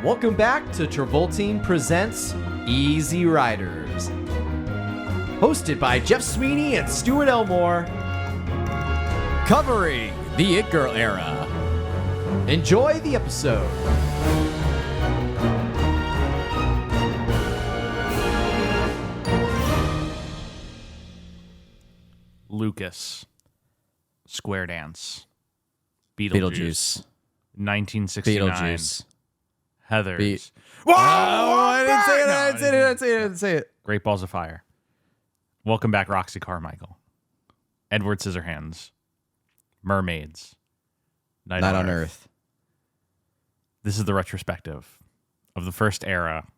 Welcome back to Travolting Presents Easy Riders. Hosted by Jeff Sweeney and Stuart Elmore. Covering the It Girl era. Enjoy the episode. Lucas. Square Dance. Beetlejuice. 1969. Beetlejuice. Heathers. Whoa! I didn't say it. Great Balls of Fire. Welcome back, Roxy Carmichael. Edward Scissorhands. Mermaids. Night on Earth. This is the retrospective of the first era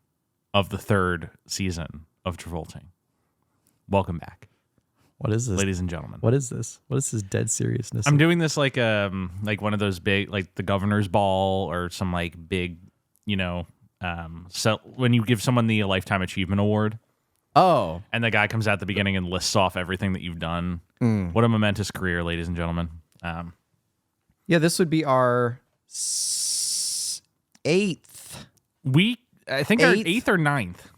of the third season of Travolting. Welcome back. What is this? Ladies and gentlemen. What is this? What is this dead seriousness? I'm doing this like one of those big, like the governor's ball or some like big, so when you give someone the Lifetime Achievement Award. Oh. And the guy comes out at the beginning and lists off everything that you've done. What a momentous career, ladies and gentlemen. Yeah, this would be our eighth. I think our eighth or ninth.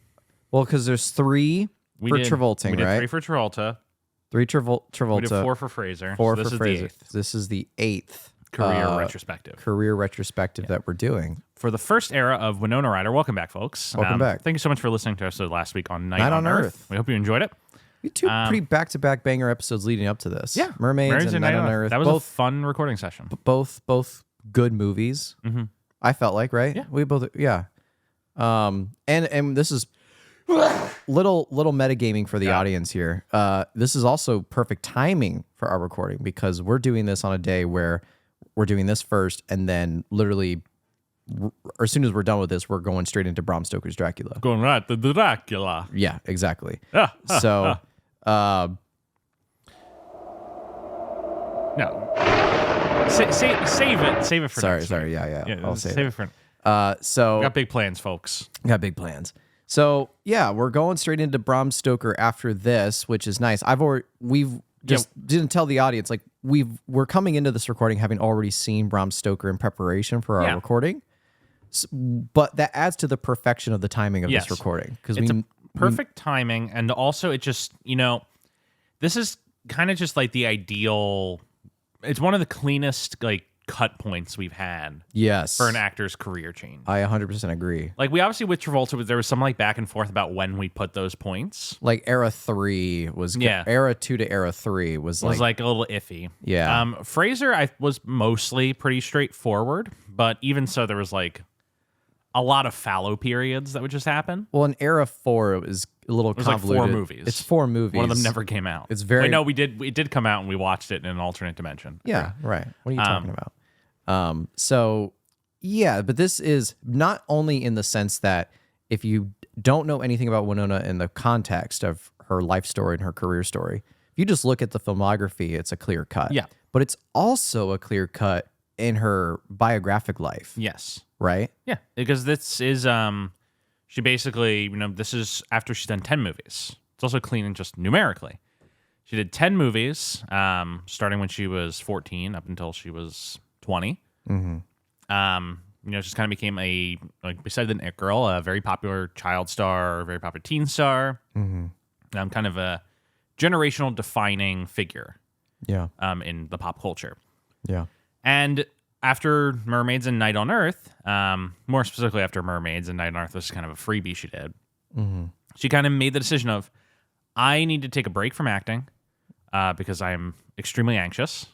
Well, because there's three for Travolting, we did right? Three for Travolta. Three Travolta. We did four for Fraser. Four so for Fraser. This is the eighth career retrospective. That we're doing. For the first era of Winona Ryder. Welcome back, folks. Welcome back. Thank you so much for listening to us last week on Night on Earth. We hope you enjoyed it. We had two pretty back-to-back banger episodes leading up to this. Yeah. Mermaids and Night on Earth. That was a fun recording session. Both good movies. Mm-hmm. I felt like, right? Yeah. We both, yeah. And this is little metagaming for the audience here. This is also perfect timing for our recording because we're doing this on a day where we're doing this first and then literally as soon as we're done with this, we're going straight into Bram Stoker's Dracula. Going right to Dracula. Yeah, exactly. So, no. Save it for next sorry. week. Yeah. I'll save it for. So we got big plans, folks. Got big plans. So yeah, we're going straight into Bram Stoker after this, which is nice. Didn't tell the audience like we're coming into this recording having already seen Bram Stoker in preparation for our recording, but that adds to the perfection of the timing of this recording because it's perfect timing, and also it just this is kind of just like the ideal. It's one of the cleanest like cut points we've had. Yes, for an actor's career change. I 100% agree. Like we obviously with Travolta, there was some like back and forth about when we put those points. Like era 3 was era 2 to era 3 was like a little iffy. Yeah. Fraser was mostly pretty straightforward, but even so, there was like a lot of fallow periods that would just happen. Well, in era 4, it was a little convoluted. Like 4 movies. It's 4 movies. One of them never came out. It's very. Wait, no, it did come out, and we watched it in an alternate dimension. Yeah, right. What are you talking about? So yeah, but this is not only in the sense that if you don't know anything about Winona in the context of her life story and her career story, if you just look at the filmography, it's a clear cut. Yeah. But it's also a clear cut in her biographic life. Yes. Right? Yeah, because this is she basically, this is after she's done 10 movies. It's also clean and just numerically. She did 10 movies, starting when she was 14 up until she was 20. Mm-hmm. Just kind of became beside the It Girl, a very popular child star, a very popular teen star. Mm-hmm. Kind of a generational defining figure. Yeah. In the pop culture. Yeah. And after Mermaids and Night on Earth, more specifically after Mermaids and Night on Earth was kind of a freebie she did. Mm-hmm. She kind of made the decision of, I need to take a break from acting because I'm extremely anxious.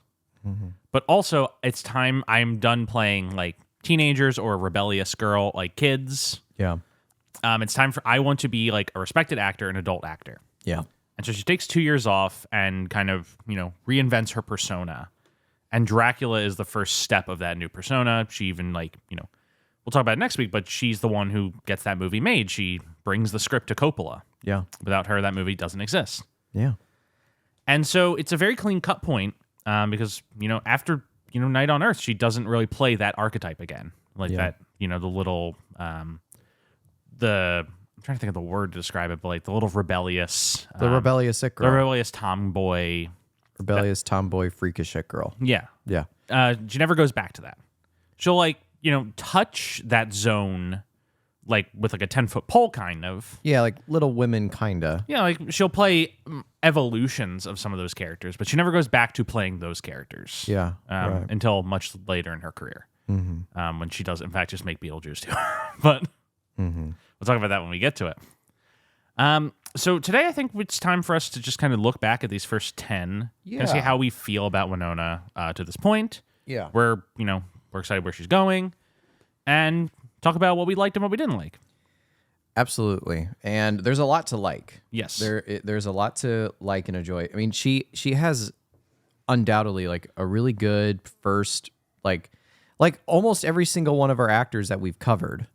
Mm-hmm. But also, it's time I'm done playing like teenagers or rebellious girl, like kids. Yeah. It's time I want to be like a respected actor, an adult actor. Yeah. And so she takes 2 years off and kind of, reinvents her persona. And Dracula is the first step of that new persona. She even we'll talk about it next week, but she's the one who gets that movie made. She brings the script to Coppola. Yeah. Without her, that movie doesn't exist. Yeah. And so it's a very clean cut point because, after, Night on Earth, she doesn't really play that archetype again. Like that, the little, I'm trying to think of the word to describe it, but like the little rebellious. The rebellious it girl. The rebellious tomboy. Rebellious tomboy freakish it girl. Yeah. Yeah. She never goes back to that. She'll touch that zone like with like a 10-foot pole kind of. Yeah, like Little Women kinda. Yeah, like she'll play evolutions of some of those characters, but she never goes back to playing those characters. Yeah, right. Until much later in her career, when she does in fact just make Beetlejuice too. But we'll talk about that when we get to it. So today I think it's time for us to just kind of look back at these first 10 and see how we feel about Winona to this point. Yeah. We're excited where she's going, and talk about what we liked and what we didn't like. Absolutely. And there's a lot to like. Yes. There's a lot to like and enjoy. I mean, she has undoubtedly like a really good first, like almost every single one of our actors that we've covered,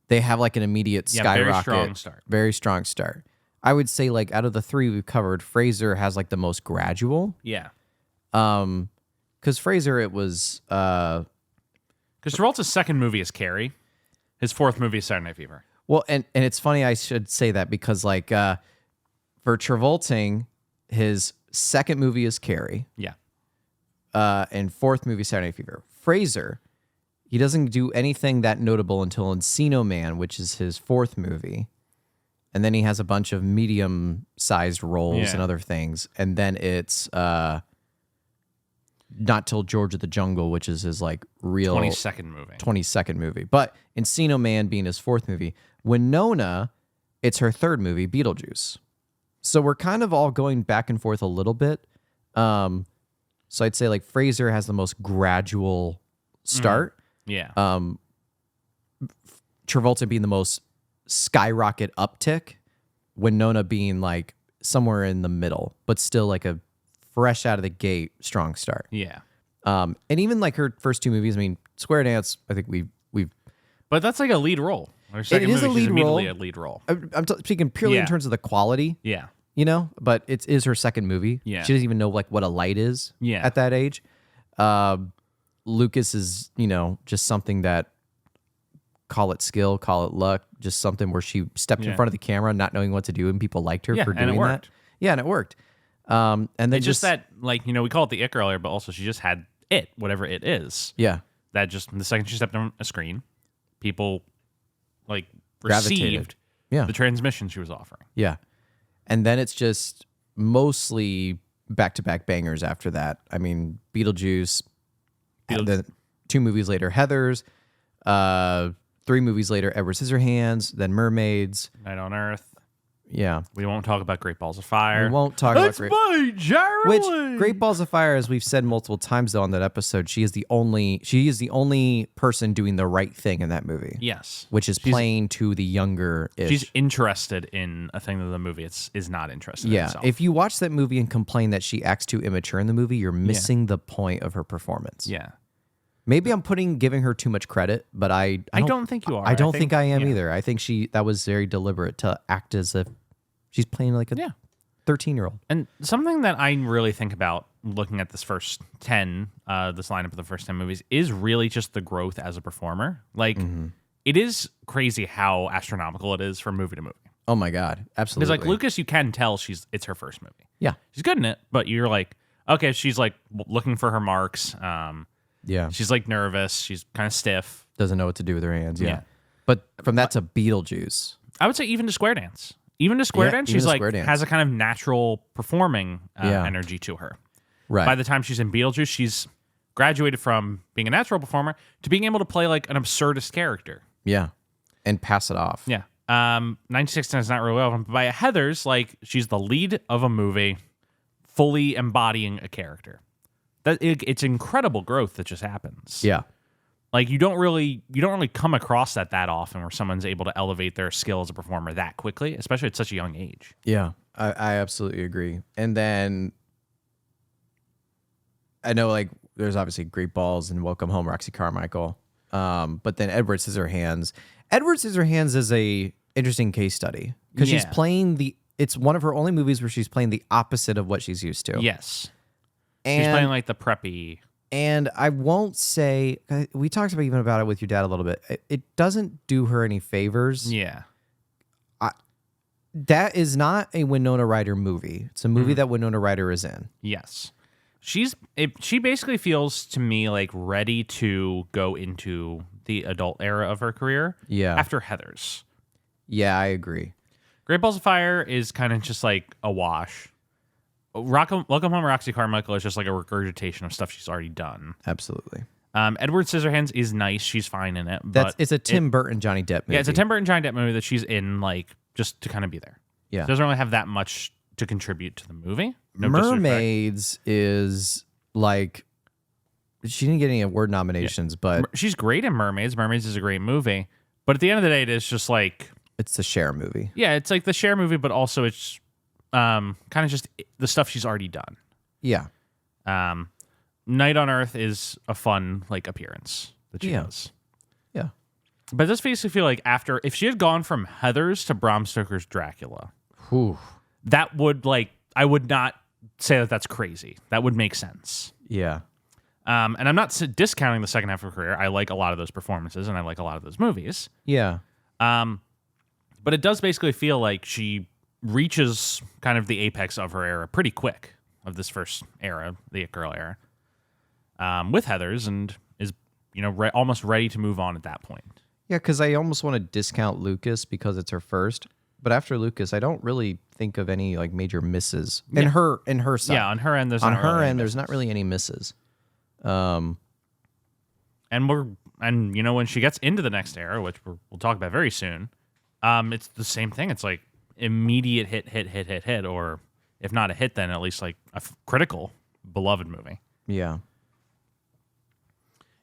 they have like an immediate skyrocket. Very strong start. Very strong start. I would say like out of the 3 we've covered, Fraser has like the most gradual. Yeah. Because Fraser, it was... Because Travolta's second movie is Carrie. His 4th movie is Saturday Night Fever. Well, and it's funny I should say that because like for Travolting, his second movie is Carrie. Yeah. And 4th movie Saturday Night Fever. Fraser, he doesn't do anything that notable until Encino Man, which is his 4th movie. And then he has a bunch of medium-sized roles and other things. And then it's Not Till George of the Jungle, which is his like real 22nd movie. But Encino Man being his 4th movie. Winona, it's her 3rd movie, Beetlejuice. So we're kind of all going back and forth a little bit. So I'd say like Fraser has the most gradual start. Yeah. Travolta being the most skyrocket uptick. Winona being like somewhere in the middle, but still like a fresh out of the gate, strong start. Yeah. And even like her first 2 movies, I mean, Square Dance, I think we've. But that's like a lead role. Her second is a movie, she's lead role. immediately a lead role. I'm speaking purely in terms of the quality. Yeah. You know, but it is her second movie. Yeah. She doesn't even know like what a light is. Yeah. At that age. Lucas is, just something that, call it skill, call it luck, just something where she stepped in front of the camera not knowing what to do and people liked her for doing and it worked. that. Yeah, and it worked. And then it's just that, like, we call it the ick earlier, but also she just had it, whatever it is. Yeah. That just, the second she stepped on a screen, people, like, Gravitated. received Yeah. the transmission she was offering. Yeah. And then it's just mostly back-to-back bangers after that. I mean, Beetlejuice, and then 2 movies later, Heathers, 3 movies later, Edward Scissorhands, then Mermaids. Night on Earth. Yeah. We won't talk about Great Balls of Fire. We won't talk about my Jeremy! Which Great Balls of Fire, as we've said multiple times though on that episode, she is the only person doing the right thing in that movie. Yes. Which is playing to the younger-ish. She's interested in a thing that the movie is not interested in itself. If you watch that movie and complain that she acts too immature in the movie, you're missing the point of her performance. Yeah. Maybe I'm giving her too much credit, but I don't think you are. I don't think I am either. I think that was very deliberate to act as if she's playing like a 13-year-old. And something that I really think about looking at this first 10, this lineup of the first 10 movies, is really just the growth as a performer. Like, it is crazy how astronomical it is from movie to movie. Oh my God, absolutely. Because like Lucas, you can tell it's her first movie. Yeah. She's good in it, but you're like, okay, she's like looking for her marks. Yeah. She's like nervous. She's kind of stiff. Doesn't know what to do with her hands. Yeah. But from that to Beetlejuice. I would say even to Square Dance. Even to Square Dance, she's like has a kind of natural performing energy to her. Right. By the time she's in Beetlejuice, she's graduated from being a natural performer to being able to play like an absurdist character. Yeah. And pass it off. Yeah. 96 is not really relevant, but by Heathers, like she's the lead of a movie, fully embodying a character. It's incredible growth that just happens. Yeah. Like you don't really come across that often where someone's able to elevate their skill as a performer that quickly, especially at such a young age. Yeah, I absolutely agree. And then I know like there's obviously Great Balls and Welcome Home, Roxy Carmichael. But then Edward Scissorhands. Edward Scissorhands is a interesting case study because she's playing it's one of her only movies where she's playing the opposite of what she's used to. Yes. And she's playing like the preppy. And I won't say, we talked about it with your dad a little bit. It doesn't do her any favors. Yeah. That is not a Winona Ryder movie. It's a movie that Winona Ryder is in. Yes. She basically feels to me like ready to go into the adult era of her career. Yeah. After Heathers. Yeah, I agree. Great Balls of Fire is kind of just like a wash. Welcome Home, Roxy Carmichael is just like a regurgitation of stuff she's already done. Absolutely. Edward Scissorhands is nice. She's fine in it. But It's a Tim Burton, Johnny Depp movie. Yeah, it's a Tim Burton, Johnny Depp movie that she's in, like, just to kind of be there. Yeah. She doesn't really have that much to contribute to the movie. No disrespect. Mermaids is like, she didn't get any award nominations, but She's great in Mermaids. Mermaids is a great movie. But at the end of the day, it is just like... it's the Cher movie. Yeah, it's like the Cher movie, but also it's kind of just the stuff she's already done. Yeah. Night on Earth is a fun, like, appearance that she does. Yeah. But it does basically feel like after... if she had gone from Heathers to Bram Stoker's Dracula, Whew. that would, like... I would not say that that's crazy. That would make sense. Yeah. And I'm not discounting the second half of her career. I like a lot of those performances, and I like a lot of those movies. Yeah. But it does basically feel like she reaches kind of the apex of her era pretty quick, of this first era, the It Girl era, with Heathers, and is, you know, almost ready to move on at that point. Yeah, because I almost want to discount Lucas because it's her first. But after Lucas, I don't really think of any like major misses in her side. Yeah, on her end, there's not really any misses. And you know, when she gets into the next era, which we'll talk about very soon, it's the same thing. It's like immediate hit, or if not a hit, then at least like a critical, beloved movie. Yeah.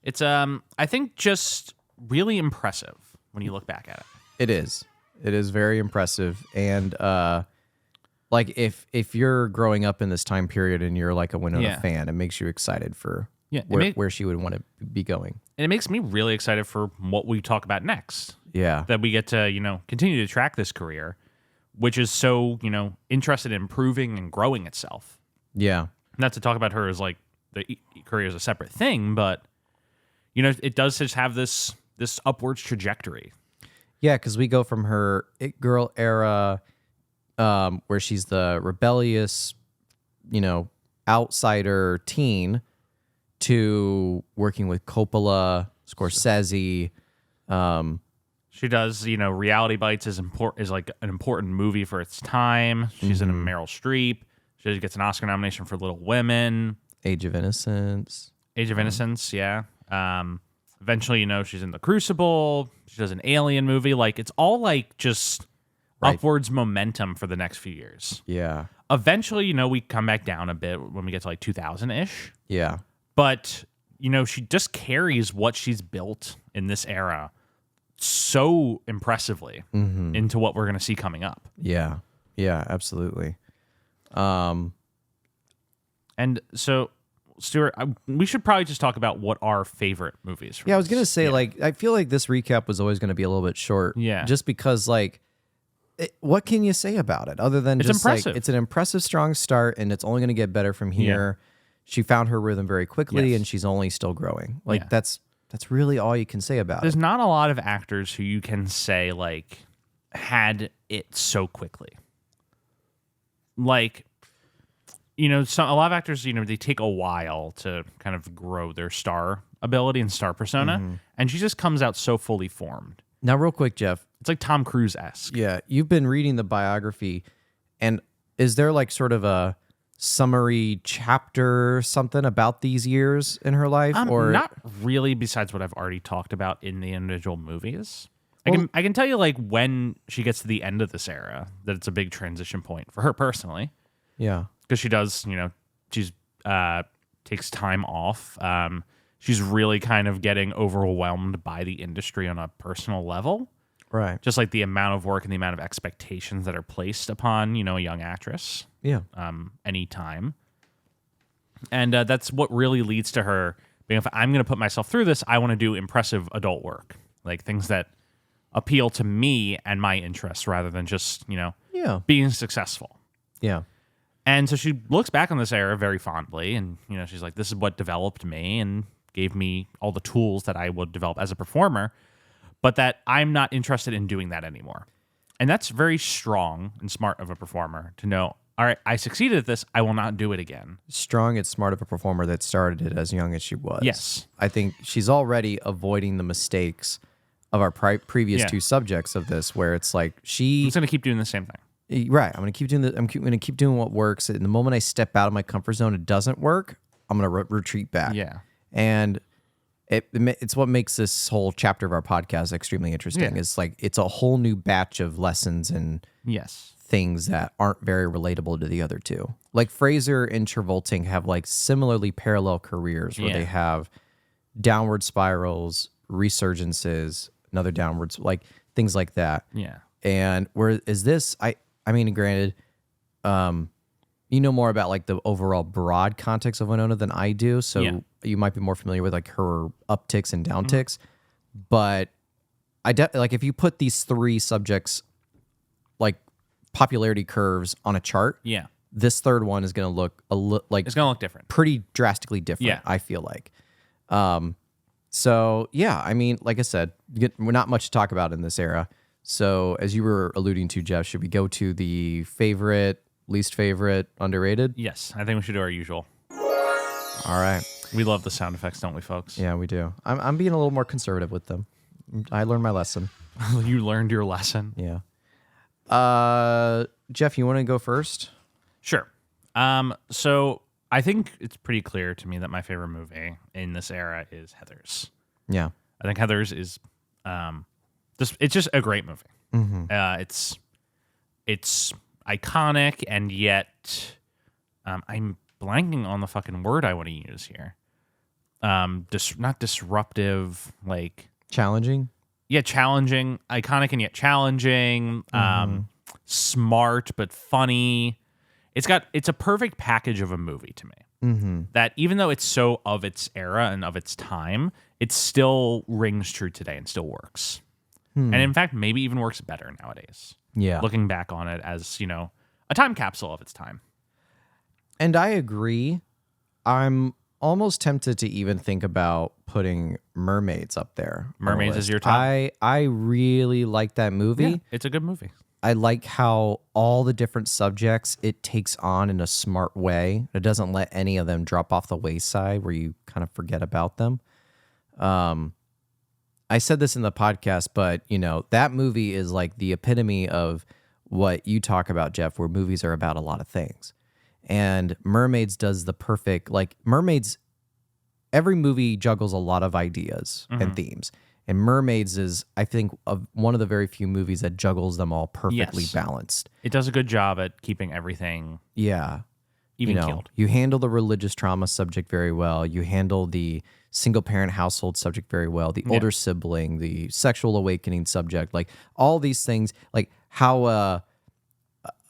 It's I think just really impressive when you look back at it. It is. It is very impressive, and like if you're growing up in this time period and you're like a Winona fan, it makes you excited for where she would want to be going. And it makes me really excited for what we talk about next. Yeah. That we get to, you know, continue to track this career, which is so, you know, interested in improving and growing itself. Yeah. Not to talk about her as like the career as a separate thing, but, you know, it does just have this upwards trajectory. Yeah, because we go from her It Girl era, where she's the rebellious, you know, outsider teen, to working with Coppola, Scorsese. She does, you know, Reality Bites is like an important movie for its time. She's in a Meryl Streep. She gets an Oscar nomination for Little Women. Age of Innocence. Yeah. Eventually, you know, she's in The Crucible. She does an Alien movie. Like, it's all like just upwards momentum for the next few years. Yeah. Eventually, you know, we come back down a bit when we get to like 2000-ish. Yeah. But, you know, she just carries what she's built in this era so impressively into what we're going to see coming up. Yeah. Yeah, absolutely. And so, Stuart, we should probably just talk about what our favorite movies. I was gonna say, like, I feel like this recap was always gonna be a little bit short. Yeah, just because, like, what can you say about it other than it's just impressive. Like, it's an impressive, strong start, and it's only gonna get better from here. Yeah. She found her rhythm very quickly, and she's only still growing. Like that's really all you can say about There's it. There's not a lot of actors who you can say like had it so quickly. Like, you know, a lot of actors, you know, they take a while to kind of grow their star ability and star persona, and she just comes out so fully formed. Now, real quick, Jeff. It's like Tom Cruise-esque. Yeah, you've been reading the biography, and is there like sort of a summary chapter or something about these years in her life? Or not really, besides what I've already talked about in the individual movies. Well, I can tell you, like, when she gets to the end of this era, that it's a big transition point for her personally. Yeah. Because she does, you know, she's takes time off. She's really kind of getting overwhelmed by the industry on a personal level. Right. Just like the amount of work and the amount of expectations that are placed upon, you know, a young actress. Yeah. Anytime. And that's what really leads to her being, if I'm going to put myself through this, I want to do impressive adult work. Like things that appeal to me and my interests rather than just, you know, being successful. Yeah. And so she looks back on this era very fondly, and, you know, she's like, this is what developed me and gave me all the tools that I would develop as a performer, but that I'm not interested in doing that anymore. And that's very strong and smart of a performer to know, all right, I succeeded at this. I will not do it again. Strong and smart of a performer that started it as young as she was. Yes. I think she's already avoiding the mistakes of our previous Yeah. two subjects of this, where it's like I'm just going to keep doing the same thing. right. I'm gonna keep doing I'm gonna keep doing what works. And the moment I step out of my comfort zone, it doesn't work. I'm gonna retreat back. Yeah. And it's what makes this whole chapter of our podcast extremely interesting. Yeah. It's like it's a whole new batch of lessons and Yes. things that aren't very relatable to the other two. Like Fraser and Travolting have like similarly parallel careers where Yeah. they have downward spirals, resurgences, another downwards, like things like that. Yeah. And where is this? I mean, granted, you know more about like the overall broad context of Winona than I do, so Yeah. you might be more familiar with like her upticks and downticks. But like if you put these three subjects like popularity curves on a chart, Yeah. this third one is going to look like It's going to look different. pretty drastically different. Yeah. I feel like. So yeah, I mean, like I said, we're not much to talk about in this era. So as you were alluding to, Jeff, should we go to the favorite, least favorite, underrated? Yes. I think we should do our usual. All right. We love the sound effects, don't we, folks? Yeah, we do. I'm being a little more conservative with them. I learned my lesson. You learned your lesson. Yeah. Jeff, you want to go first? Sure. So I think it's pretty clear to me that my favorite movie in this era is Heathers. Yeah. I think Heathers is it's just a great movie. It's iconic, and yet I'm blanking on the fucking word I want to use here. Not disruptive, like Challenging? challenging, iconic and yet challenging, smart but funny. It's a perfect package of a movie to me. That even though it's so of its era and of its time, it still rings true today and still works. And in fact, maybe even works better nowadays. Yeah. Looking back on it as, a time capsule of its time. And I agree. I'm almost tempted to even think about putting Mermaids up there. on the Mermaids is list. your top? I really like that movie. Yeah, it's a good movie. I like how all the different subjects it takes on in a smart way. It doesn't let any of them drop off the wayside where you kind of forget about them. I said this in the podcast, but that movie is like the epitome of what you talk about, Jeff, where movies are about a lot of things. And Mermaids does the perfect, like Mermaids, every movie juggles a lot of ideas and themes. And Mermaids is, I think, one of the very few movies that juggles them all perfectly Yes. balanced. It does a good job at keeping everything Yeah. even keeled. You handle the religious trauma subject very well. You handle the single parent household subject very well. The older sibling, the sexual awakening subject, like all these things, like how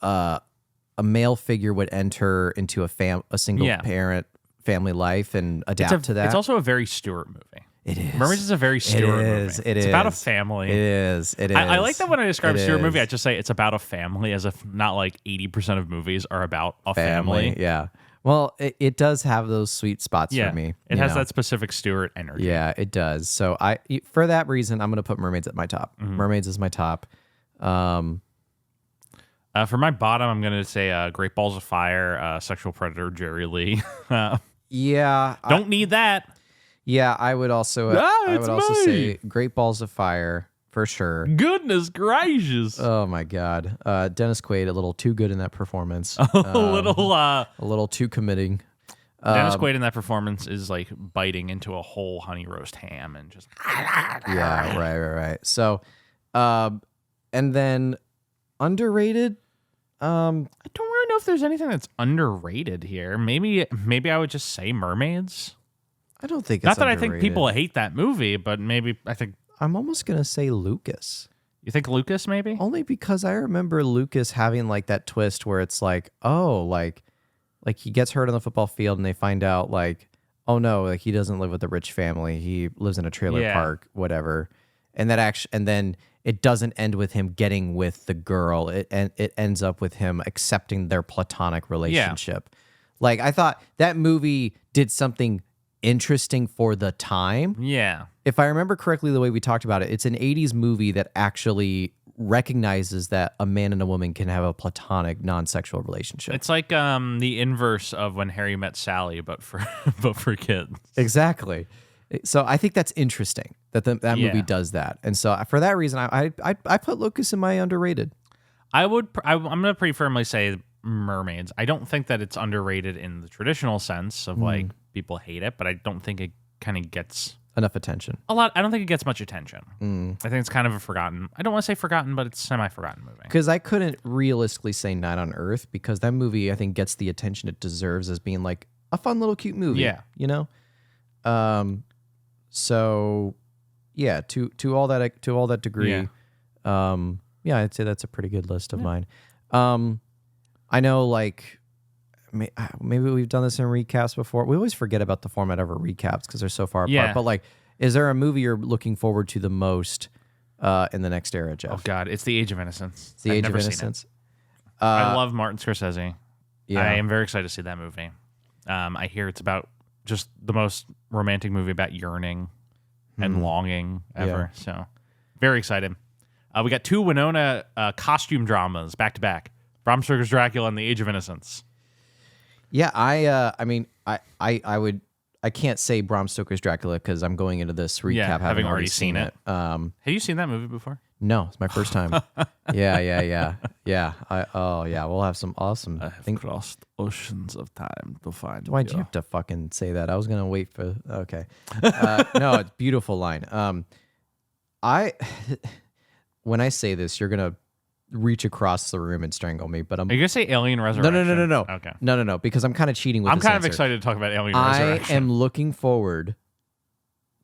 a male figure would enter into a single parent family life and adapt to that. It's also a very Stuart movie. It is. Mermaids is a very Stuart movie. It it's is. about a family. It is. It is. I like that when I describe a It Stuart is. movie, I just say it's about a family, as if not like 80% of movies are about a family. Yeah. Well, it does have those sweet spots for me. It you has know. that specific Stuart energy. Yeah, it does. So for that reason, I'm going to put Mermaids at my top. Mermaids is my top. For my bottom, I'm going to say Great Balls of Fire, Sexual Predator, Jerry Lee. Yeah. Don't need that. Yeah, I would also say Great Balls of Fire for sure. Goodness gracious. Oh my God. Dennis Quaid, a little too good in that performance. a little too committing. Dennis Quaid in that performance is like biting into a whole honey roast ham and just Yeah, right. So, and then underrated. I don't really know if there's anything that's underrated here. Maybe I would just say Mermaids. I don't think it's Not that underrated. I think people hate that movie, but maybe I think I'm almost gonna say Lucas. you think Lucas maybe? Only because I remember Lucas having like that twist where it's like, oh, like he gets hurt on the football field and they find out like, oh no, like he doesn't live with a rich family. He lives in a trailer park, whatever. And then it doesn't end with him getting with the girl. It ends up with him accepting their platonic relationship. Like I thought that movie did something interesting for the time. Yeah. If I remember correctly, the way we talked about it, it's an 80s movie that actually recognizes that a man and a woman can have a platonic, non-sexual relationship. It's like the inverse of When Harry Met Sally, but for but for kids. Exactly. So I think that's interesting that that movie does that. And so for that reason, I put Lucas in my underrated. I'm going to pretty firmly say Mermaids. I don't think that it's underrated in the traditional sense of like people hate it, but I don't think it kind of gets enough attention. I don't think it gets much attention. I think it's kind of a forgotten. I don't want to say forgotten, but it's semi-forgotten movie. Because I couldn't realistically say Night on Earth because that movie I think gets the attention it deserves as being like a fun little cute movie. Yeah, you know. So yeah, to all that degree, I'd say that's a pretty good list of mine. I know like. Maybe we've done this in recaps before. We always forget about the format of our recaps because they're so far apart. But like, is there a movie you're looking forward to the most in the next era, Jeff? Oh God, it's The Age of Innocence. It's The Age of Innocence. I love Martin Scorsese. Yeah. I am very excited to see that movie. I hear it's about just the most romantic movie about yearning and longing ever. Yeah. So very excited. We got 2 Winona costume dramas back to back: Bram Stoker's Dracula and The Age of Innocence. Yeah, I can't say Bram Stoker's Dracula because I'm going into this recap having already seen it. Have you seen that movie before? No, it's my first time. Yeah. We'll have some awesome. I have crossed oceans of time to find. Why'd you have to fucking say that? I was gonna wait for. Okay, no, it's a beautiful line. When I say this, you're gonna reach across the room and strangle me, but Are you gonna say Alien Resurrection? No. Okay. No, because I'm kind of cheating with I'm this kind answer. of excited to talk about Alien Resurrection. I am looking forward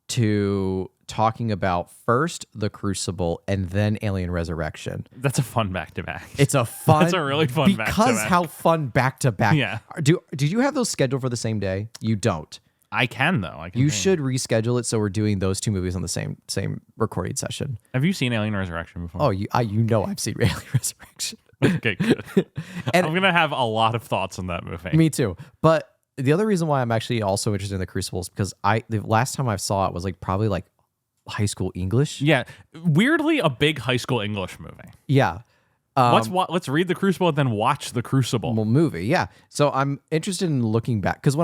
to talking about first The Crucible and then Alien Resurrection. That's a fun back-to-back. It's a fun... That's a really fun back-to-back. Because how fun back-to-back. Yeah. Did you have those scheduled for the same day? You don't. I can, though. You should reschedule it so we're doing those 2 movies on the same recording session. Have you seen Alien Resurrection before? Oh, I've seen Alien Resurrection. Okay, good. And I'm going to have a lot of thoughts on that movie. Me too. But the other reason why I'm actually also interested in The Crucible is because the last time I saw it was like probably like high school English. Yeah. Weirdly, a big high school English movie. Yeah. Let's read The Crucible and then watch The Crucible. Movie, yeah. So I'm interested in looking back because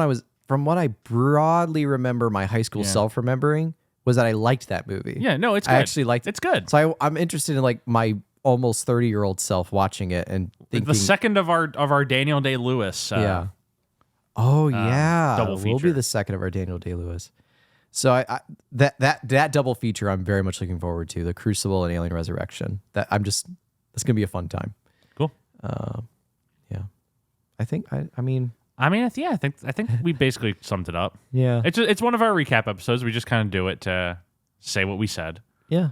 from what I broadly remember, my high school self remembering was that I liked that movie. Yeah, no, it's good. I actually liked it. It's good. So I'm interested in like my almost 30-year-old self watching it and thinking the second of our Daniel Day-Lewis. Yeah. Oh yeah, double feature. We'll be the second of our Daniel Day-Lewis. So I that double feature I'm very much looking forward to, The Crucible and Alien Resurrection. It's gonna be a fun time. Cool. Yeah. I think I mean I think we basically summed it up. Yeah. It's one of our recap episodes. We just kind of do it to say what we said. Yeah.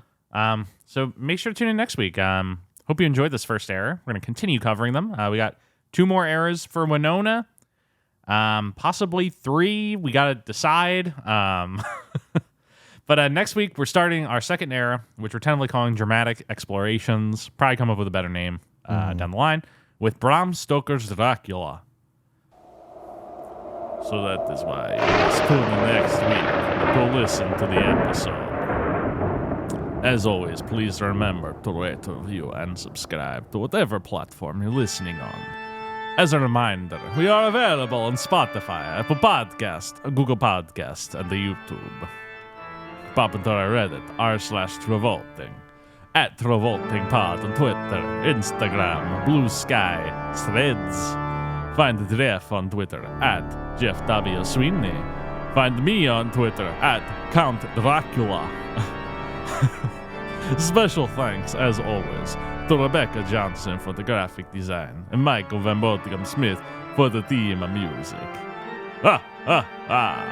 So make sure to tune in next week. Hope you enjoyed this first era. We're going to continue covering them. We got 2 more eras for Winona. Possibly 3. We got to decide. But next week, we're starting our second era, which we're tentatively calling Dramatic Explorations. Probably come up with a better name down the line, with Bram Stoker's Dracula. So that is why you tune in next week to listen to the episode. As always, please remember to rate, review, and subscribe to whatever platform you're listening on. As a reminder, we are available on Spotify, Apple Podcast, Google Podcast, and the YouTube. Pop into our Reddit, r/Travolting, at TravoltingPod on Twitter, Instagram, BlueSky, Threads. Find Jeff on Twitter, at Jeff W. Sweeney. Find me on Twitter, at Count Dracula. Special thanks, as always, to Rebecca Johnson for the graphic design and Michael Van Botigham Smith for the theme music. Ah, ah, ah.